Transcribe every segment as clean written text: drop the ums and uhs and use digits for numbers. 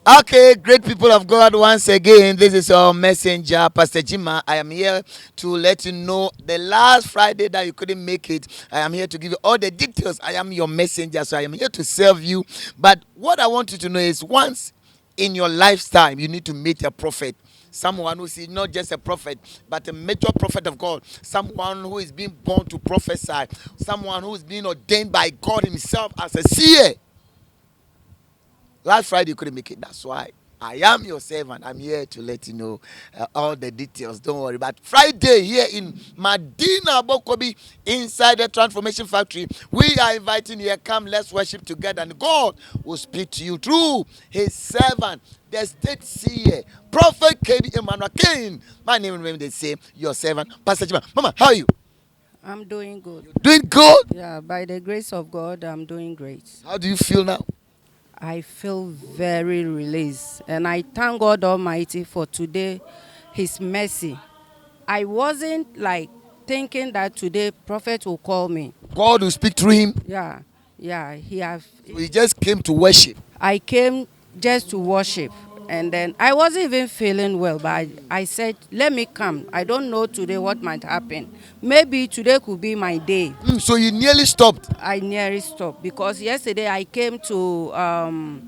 Okay, great people of God, once again, this is our messenger, Pastor Jima. I am here to let you know the last Friday that you couldn't make it. I am here to give you all the details. I am your messenger, so I am here to serve you. But what I want you to know is once in your lifetime, you need to meet a prophet. Someone who is not just a prophet, but a major prophet of God. Someone who is being born to prophesy. Someone who is being ordained by God Himself as a seer. Last Friday you couldn't make it. That's why I am your servant. I'm here to let you know all the details. Don't worry. But Friday here in Medina Bokobi, inside the Transformation Factory, we are inviting you. Come, let's worship together, and God will speak to you through His servant, the state seer, Prophet KB Emmanuel King. My name is the same. Your servant, Pastor Jima. Mama, how are you? I'm doing good. Doing good. Yeah, by the grace of God, I'm doing great. How do you feel now? I feel very released, and I thank God Almighty for today, His mercy. I wasn't like thinking that today Prophet will call me. God will speak through him. Yeah, he have. So he just came to worship. I came just to worship. And then I wasn't even feeling well, but I said, let me come. I don't know today what might happen. Maybe today could be my day. So you nearly stopped. I nearly stopped because yesterday I came to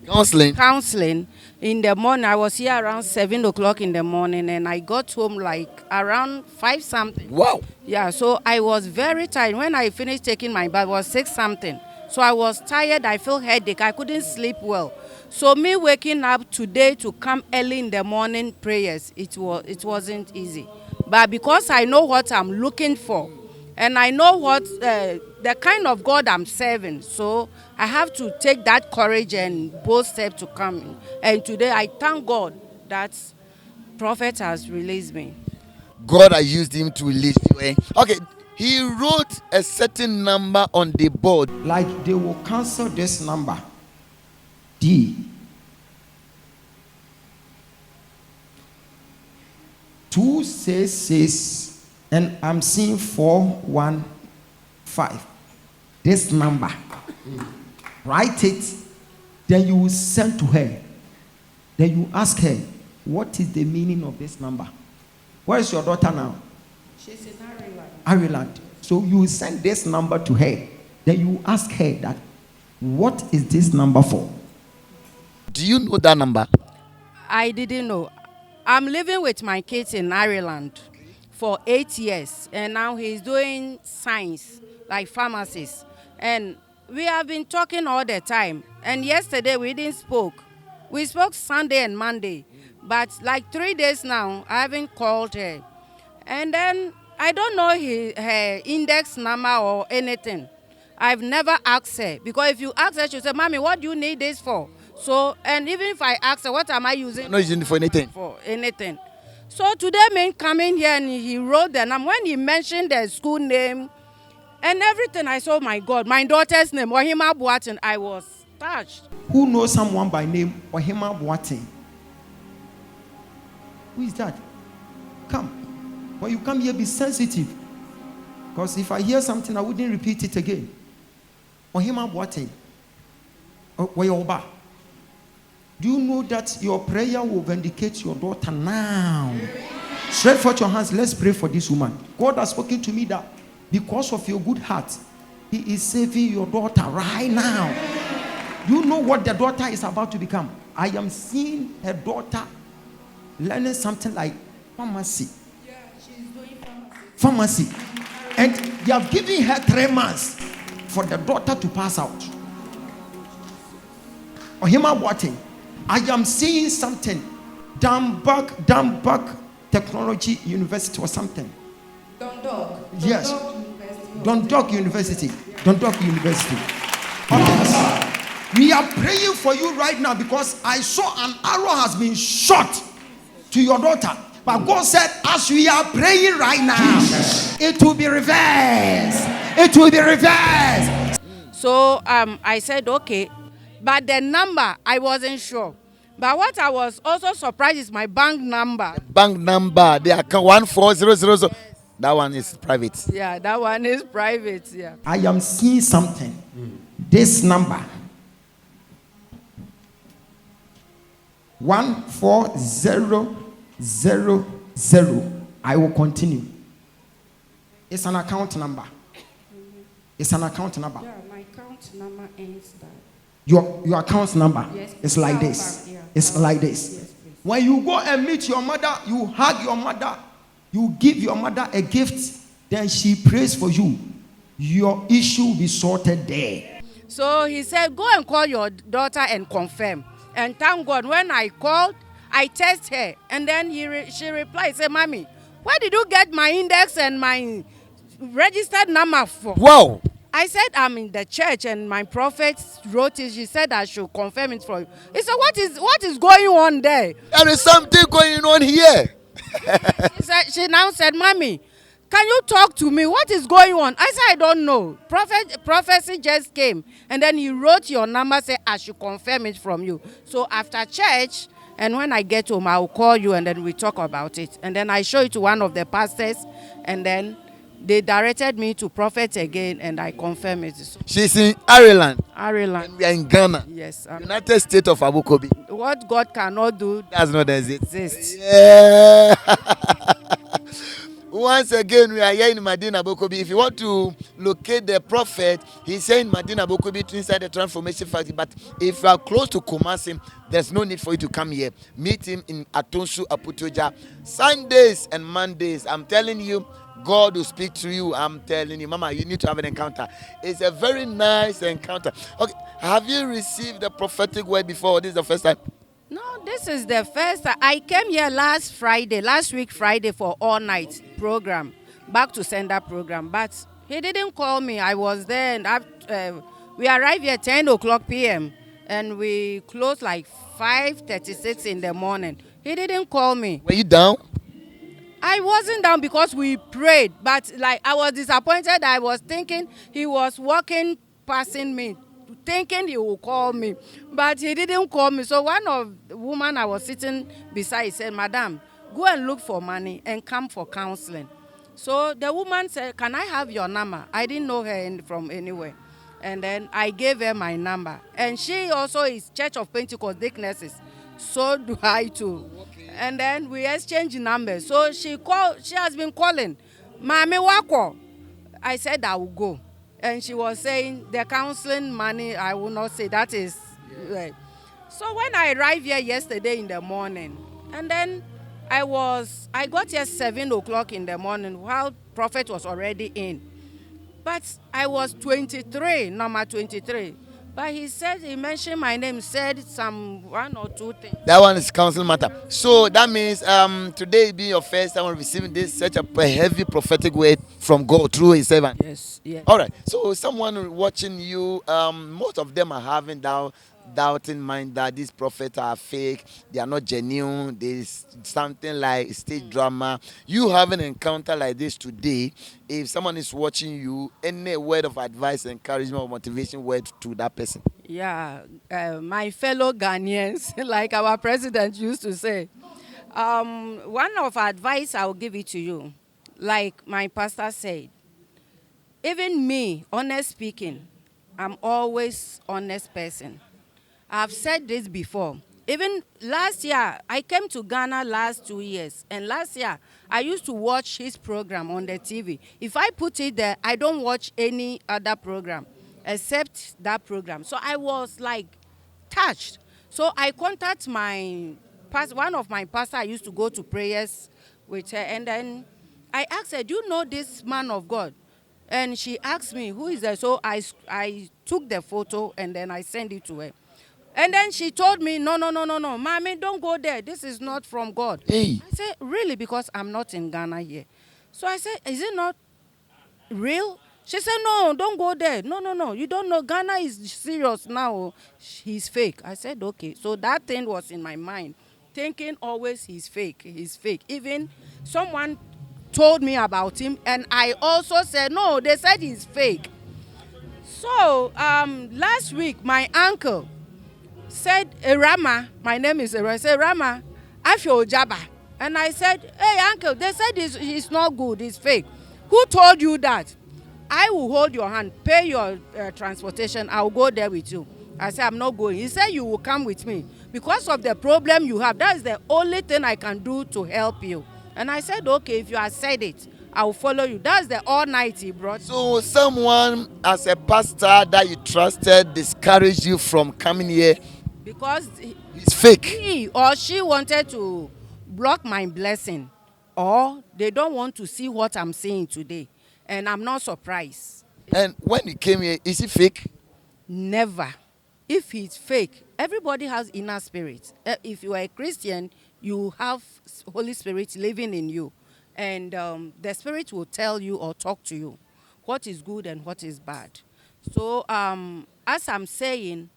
counseling. in the morning. I was here around 7 o'clock in the morning, and I got home like around 5 something. Wow. Yeah, so I was very tired. When I finished taking my bath, it was 6 something. So I was tired. I felt headache. I couldn't sleep well. So me waking up today to come early in the morning prayers, it wasn't easy. But because I know what I'm looking for, and I know what the kind of God I'm serving, so I have to take that courage and bold step to come in. And today I thank God that Prophet has released me. God has used him to release you. Eh? Okay, he wrote a certain number on the board. Like they will cancel this number. D 266, and I'm seeing 415. This number. Write it, then you will send to her. Then you ask her, what is the meaning of this number? Where is your daughter now? She's in Ireland. Ireland. So you will send this number to her. Then you ask her that, what is this number for? Do you know that number? I didn't know. I'm living with my kids in Ireland for 8 years, and now he's doing science, like pharmacist. And we have been talking all the time. And yesterday we didn't spoke. We spoke Sunday and Monday, but like 3 days now, I haven't called her. And then I don't know her index number or anything. I've never asked her, because if you ask her, she'll say, Mommy, what do you need this for? So, and even if I ask her, what am I using? I'm not using it for anything. For anything. So today, me coming here, and he wrote the name. When he mentioned the school name and everything, I saw, my God, my daughter's name, Ogyaba Boateng. I was touched. Who knows someone by name Ogyaba Boateng? Who is that? Come. When you come here, be sensitive. Because if I hear something, I wouldn't repeat it again. Ogyaba Boateng. Ogyaba. Do you know that your prayer will vindicate your daughter now? Stretch forth your hands. Let's pray for this woman. God has spoken to me that because of your good heart, He is saving your daughter right now. Do you know what the daughter is about to become? I am seeing her daughter learning something like pharmacy. Yeah, she's doing pharmacy. And they have given her 3 months for the daughter to pass out. Ogyaba Boateng. I am seeing something. Dambach Technology University or something. Dundalk. Yes. Dundalk University. Dundalk University. Okay. We are praying for you right now because I saw an arrow has been shot to your daughter. But God said, as we are praying right now, it will be reversed. It will be reversed. So I said, okay. But the number, I wasn't sure. But what I was also surprised is my bank number. Bank number, the account 14000. That one is private. Yeah, that one is private. Yeah. I am seeing something. This number. 14000. I will continue. It's an account number. It's an account number. Yeah, my account number ends that. Your account number Yes, is like this. yeah. It's like this. Yes, please. When you go and meet your mother, you hug your mother, you give your mother a gift, then she prays for you. Your issue will be sorted there. So he said, go and call your daughter and confirm. And thank God, when I called, I text her. And then she replied, say, Mommy, where did you get my index and my registered number for? Wow. I said, I'm in the church and my prophet wrote it. She said I should confirm it for you. He said, what is going on there? There is something going on here. She now said, Mommy, can you talk to me? What is going on? I said, I don't know. Prophecy just came. And then he wrote your number, said I should confirm it from you. So after church, and when I get home, I will call you and then we talk about it. And then I show it to one of the pastors. And then they directed me to Prophet again, and I confirm it. She's in Ireland. Ireland. And we are in Ghana. Yes. United States of Abukobi. What God cannot do That's not exist. exists. Yeah. Once again, we are here in Medina Bokobi. If you want to locate the prophet, he's saying Medina Bokobi inside the transformation factory. But if you are close to Kumasi, there's no need for you to come here. Meet him in Atonsu, Aputoja. Sundays and Mondays, I'm telling you, God will speak to you. I'm telling you, Mama, you need to have an encounter. It's a very nice encounter. Okay, have you received the prophetic word before? This is the first time. No, this is the first time. I came here last week Friday for all night program, back to sender program. But he didn't call me. I was there, and we arrived here 10 o'clock p.m. and we closed like 5:36 in the morning. He didn't call me. Were you down? I wasn't down because we prayed, but like I was disappointed. I was thinking he was walking, passing me, thinking he would call me, but he didn't call me. So one of the woman I was sitting beside said, Madam, go and look for money and come for counseling. So the woman said, can I have your number? I didn't know her from anywhere. And then I gave her my number. And she also is Church of Pentecost Deaconesses. So do I too. Okay. And then we exchanged numbers. So she has been calling, Mami Wako. I said I will go. And she was saying the counseling money, I will not say that is right. So when I arrived here yesterday in the morning, and then I got here 7 o'clock in the morning while Prophet was already in. But I was 23, number 23. But he mentioned my name, said some 1 or 2 things. That one is counsel matter. So that means today being your first time receiving this such a heavy prophetic word from God through his servant. Yes, yes. All right. So someone watching you, most of them are having doubting mind that these prophets are fake, they are not genuine, there's something like stage drama. You have an encounter like this today. If someone is watching you, any word of advice, encouragement, or motivation word to that person? Yeah, my fellow Ghanaians, like our president used to say, one of advice I will give it to you, like my pastor said, even me, honest speaking, I'm always honest person. I've said this before. Even last year, I came to Ghana last 2 years. And last year, I used to watch his program on the TV. If I put it there, I don't watch any other program except that program. So I was like touched. So I contact one of my pastors. I used to go to prayers with her. And then I asked her, do you know this man of God? And she asked me, who is that? So I took the photo and then I sent it to her. And then she told me, no, Mommy, don't go there. This is not from God. Hey. I said, really? Because I'm not in Ghana here. So I said, is it not real? She said, no, don't go there. No. You don't know. Ghana is serious now. He's fake. I said, okay. So that thing was in my mind, thinking always he's fake. Even someone told me about him, and I also said, no, they said he's fake. So last week, my uncle said, Rama, my name is Rama, said, Rama, I feel Ogyaba. And I said, hey, uncle, they said he's not good, he's fake. Who told you that? I will hold your hand, pay your transportation, I will go there with you. I said, I'm not going. He said, you will come with me. because of the problem you have, that is the only thing I can do to help you. And I said, okay, if you have said it, I will follow you. That's the all night he brought. So someone as a pastor that you trusted discouraged you from coming here. Because It's fake. he or she wanted to block my blessing, or they don't want to see what I'm saying today. And I'm not surprised. And when you came here, is it fake? Never. If it's fake, everybody has inner spirit. If you are a Christian, you have Holy Spirit living in you. And the Spirit will tell you or talk to you what is good and what is bad. So as I'm saying,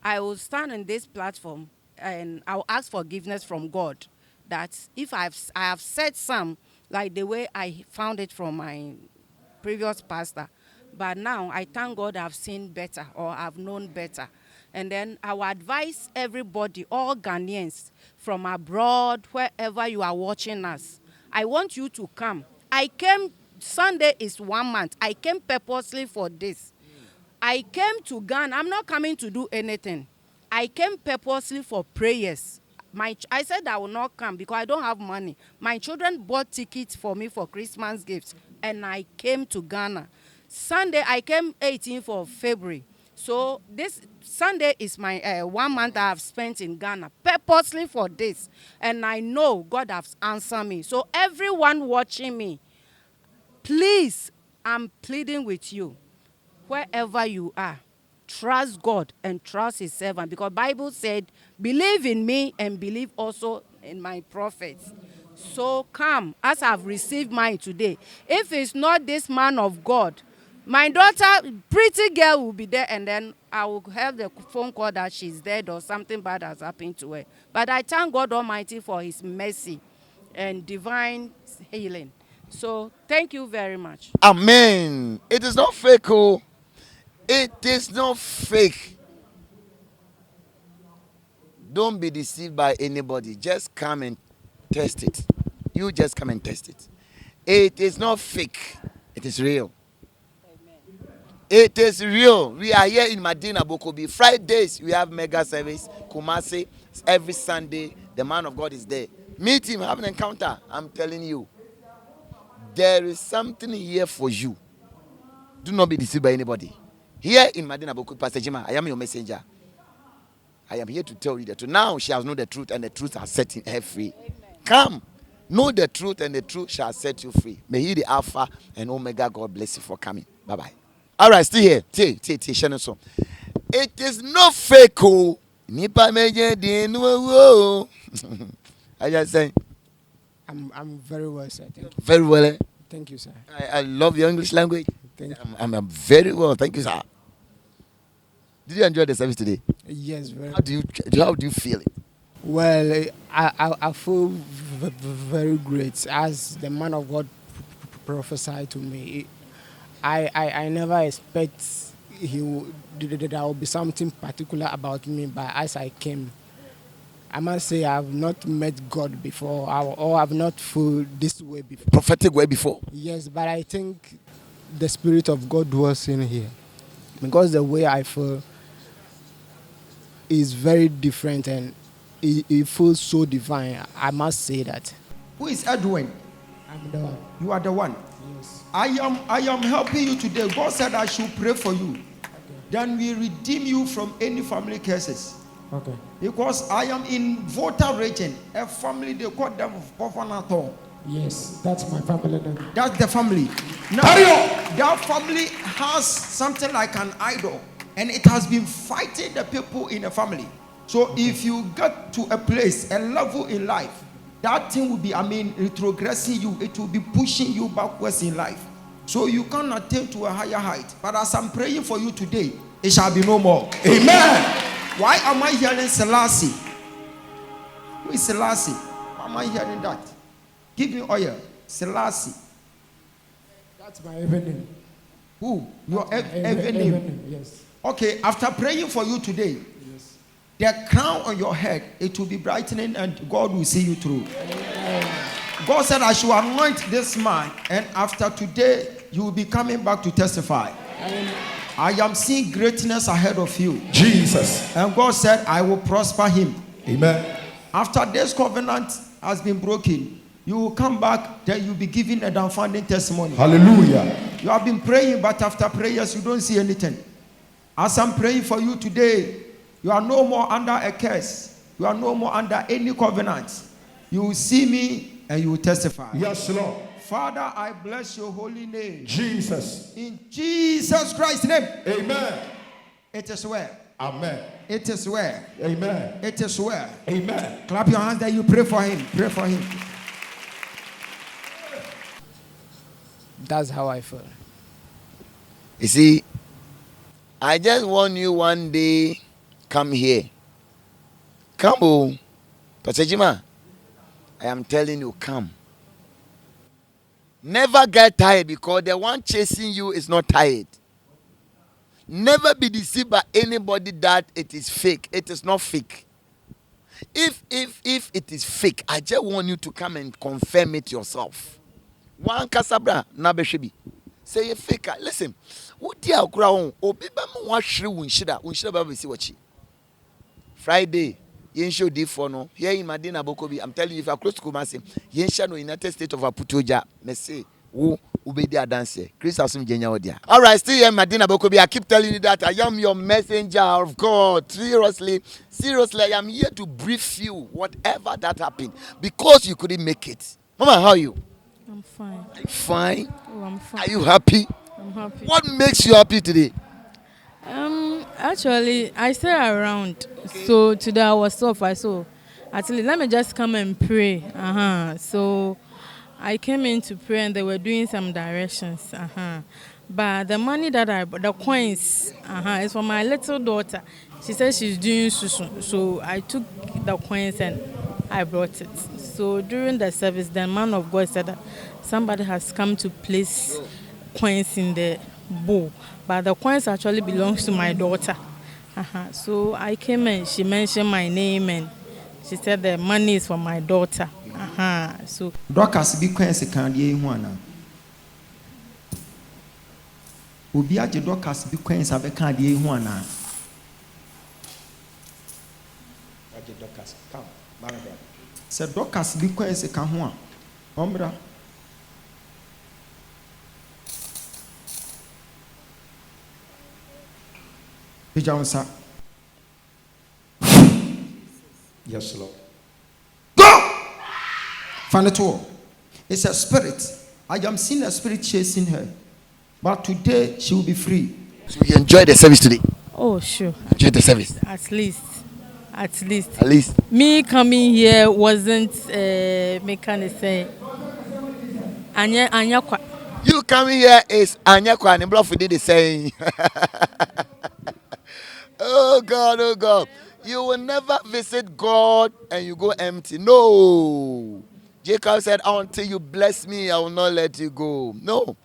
I will stand on this platform and I will ask forgiveness from God that if I have said some, like the way I found it from my previous pastor, but now I thank God I've seen better or I've known better. And then I will advise everybody, all Ghanaians from abroad, wherever you are watching us, I want you to come. I came, Sunday is 1 month. I came purposely for this. I came to Ghana. I'm not coming to do anything. I came purposely for prayers. I said I will not come because I don't have money. My children bought tickets for me for Christmas gifts, and I came to Ghana. Sunday, I came 18th of February. So this Sunday is my 1 month I have spent in Ghana purposely for this. And I know God has answered me. So everyone watching me, please, I'm pleading with you, wherever you are, trust God and trust his servant, because Bible said, believe in me and believe also in my prophets. So come, as I've received mine today. If it's not this man of God, my daughter, pretty girl, will be there, and then I will have the phone call that she's dead or something bad has happened to her. But I thank God Almighty for his mercy and divine healing. So thank you very much. Amen. It is not fake. Oh, it is not fake. Don't be deceived by anybody. Just come and test it. You just come and test it. It is not fake. It is real. It is real. We are here in Medina Bokobi. Fridays we have mega service. Kumasi, every Sunday the man of God is there. Meet him, have an encounter. I'm telling you, there is something here for you. Do not be deceived by anybody. Here in Medina Bokobi, Pastor Jima, I am your messenger. I am here to tell you that now she has known the truth, and the truth has set her free. Amen. Come, know the truth, and the truth shall set you free. May he, the Alpha and Omega, God bless you for coming. Bye bye. All right, still here. It is not fake. I just say. I'm very well, sir. Thank you. Very well. Eh? Thank you, sir. I love your English language. Thank you. I'm very well. Thank you, sir. Did you enjoy the service today? Yes, very. How do you feel it? Well, I feel very great as the man of God prophesied to me. I never expect there will be something particular about me, but as I came, I must say I have not met God before, or I have not felt this way before. Prophetic way before? Yes, but I think the Spirit of God was in here, because the way I feel is very different, and it feels so divine. I must say that. Who is Edwin? I'm the one. You are the one. Yes. I am helping you today. God said I should pray for you. Okay. Then we redeem you from any family curses. Okay. Because I am in Volta region, a family they call them Promotional. Yes, that's my family name. That's the family. Now, that family has something like an idol, and it has been fighting the people in the family. So if you get to a place, a level in life, that thing will be, retrogressing you. It will be pushing you backwards in life. So you can attain to a higher height. But as I'm praying for you today, it shall be no more. Amen. Why am I hearing Selassie? Who is Selassie? Why am I hearing that? Give me oil. Selassie. That's my evening. Who? Your evening. Yes. Okay, after praying for you today, yes, the crown on your head, it will be brightening, and God will see you through. Amen. God said I should anoint this man, and after today, you will be coming back to testify. Amen. I am seeing greatness ahead of you. Jesus. And God said, I will prosper him. Amen. After this covenant has been broken, you will come back, then you'll be given a downfounding testimony. Hallelujah. You have been praying, but after prayers, you don't see anything. As I'm praying for you today, you are no more under a curse. You are no more under any covenant. You will see me and you will testify. Yes, Lord. Father, I bless your holy name. Jesus. In Jesus Christ's name. Amen. It is well. Amen. It is well. Amen. It is well. Amen. Clap your hands that you pray for him. Pray for him. That's how I feel. You see, I just want you one day, come here. Come on. Pastor Jima, I am telling you, come. Never get tired because the one chasing you is not tired. Never be deceived by anybody that it is fake. It is not fake. If it is fake, I just want you to come and confirm it yourself. One kasabra na beshebi. Say you fake. Listen. What dia okura on obi ba mo wa hwere wunshira ba be si wachi. Friday, yen show D for no. Here in Madina Bokobi, I'm telling you, if you are close to Kumasi, yen share no United States of Aputoja, me say, wo ubedi adanse. Chris Asum Jenya odia. All right, still here in Madina Bokobi, I keep telling you that I am your messenger of God. Seriously, I am here to brief you whatever that happened because you couldn't make it. Mama, how are you? I'm fine. Are you fine? Oh, I'm fine. Are you happy? I'm happy. What makes you happy today? Actually, I stay around. Okay. So today I was off. Actually, let me just come and pray. So I came in to pray and they were doing some directions. But the money that I bought, the coins, is for my little daughter. She said she's doing susu. So I took the coins and I brought it. So during the service, the man of God said that somebody has come to place coins in the bowl, but the coins actually belongs to my daughter. So I came and she mentioned my name and she said the money is for my daughter. So Dorcas bi coins kan de hu ana. Obi age Dorcas bi coins abeka de hu ana. Age Dorcas come. Manager. Said Dorcas bi coins kan ho a. Ombra. Yes, Lord. Go! Find it all. It's a spirit. I am seeing a spirit chasing her. But today she will be free. So you enjoy the service today? oh sure. Enjoy the service? At least. At least. Me coming here wasn't me kind of say anya kwa. You coming here is Anyakwa and Bluff did the same. Oh God. You will never visit God and you go empty. No. Jacob said, until you bless me, I will not let you go. No.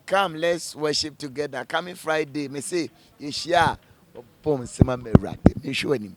Come, let's worship together. Coming Friday, me say, Yeshia, Pom Sima Merate. Me show him.